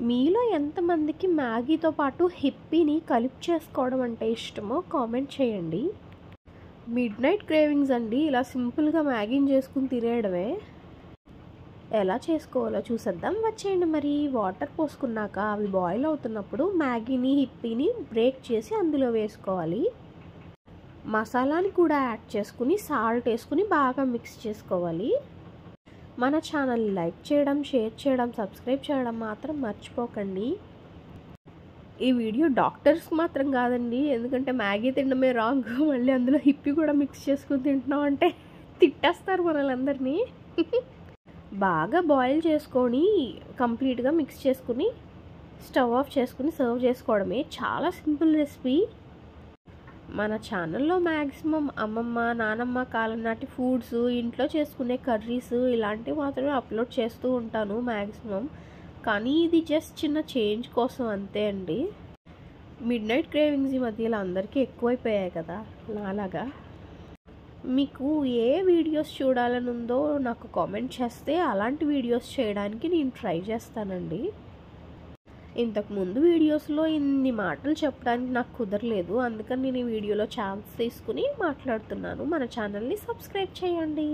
మీలో ఎంతమందికి మ్యాగీతో పాటు హిప్పీని కలిపి చేసుకోవడం అంటే ఇష్టమో కామెంట్ చేయండి. మిడ్ నైట్ క్రేవింగ్స్ అండి, ఇలా సింపుల్గా మ్యాగీని చేసుకుని తినేయడమే. ఎలా చేసుకోవాలో చూసేద్దాం, వచ్చేయండి. మరి వాటర్ పోసుకున్నాక అవి బాయిల్ అవుతున్నప్పుడు మ్యాగీని హిప్పీని బ్రేక్ చేసి అందులో వేసుకోవాలి. మసాలాని కూడా యాడ్ చేసుకుని సాల్ట్ వేసుకుని బాగా మిక్స్ చేసుకోవాలి. మన ఛానల్ లైక్ చేయడం, షేర్ చేయడం, సబ్స్క్రైబ్ చేయడం మాత్రం మర్చిపోకండి. ఈ వీడియో డాక్టర్స్కి మాత్రం కాదండి, ఎందుకంటే మ్యాగీ తినడమే రాంగ్, మళ్ళీ అందులో హిప్పీ కూడా మిక్స్ చేసుకుని తింటున్నాం అంటే తిట్టేస్తారు మనలందరినీ. బాగా బాయిల్ చేసుకొని కంప్లీట్గా మిక్స్ చేసుకుని స్టవ్ ఆఫ్ చేసుకుని సర్వ్ చేసుకోవడమే. చాలా సింపుల్ రెసిపీ. మన ఛానల్లో మ్యాక్సిమం అమ్మమ్మ నానమ్మ కాలం నాటి ఫుడ్స్, ఇంట్లో చేసుకునే కర్రీస్ ఇలాంటివి మాత్రమే అప్లోడ్ చేస్తూ ఉంటాను మ్యాక్సిమం. కానీ ఇది జస్ట్ చిన్న చేంజ్ కోసం అంతే అండి. మిడ్ నైట్ క్రేవింగ్స్ ఈ మధ్యలో అందరికీ ఎక్కువైపోయాయి కదా నాలాగా. మీకు ఏ వీడియోస్ చూడాలని ఉందో నాకు కామెంట్ చేస్తే అలాంటి వీడియోస్ చేయడానికి నేను ట్రై చేస్తానండి. ఇంతకుముందు వీడియోస్లో ఇన్ని మాటలు చెప్పడానికి నాకు కుదరలేదు, అందుకని నేను ఈ వీడియోలో ఛాన్స్ తీసుకుని మాట్లాడుతున్నాను. మన ఛానల్ని సబ్స్క్రైబ్ చేయండి.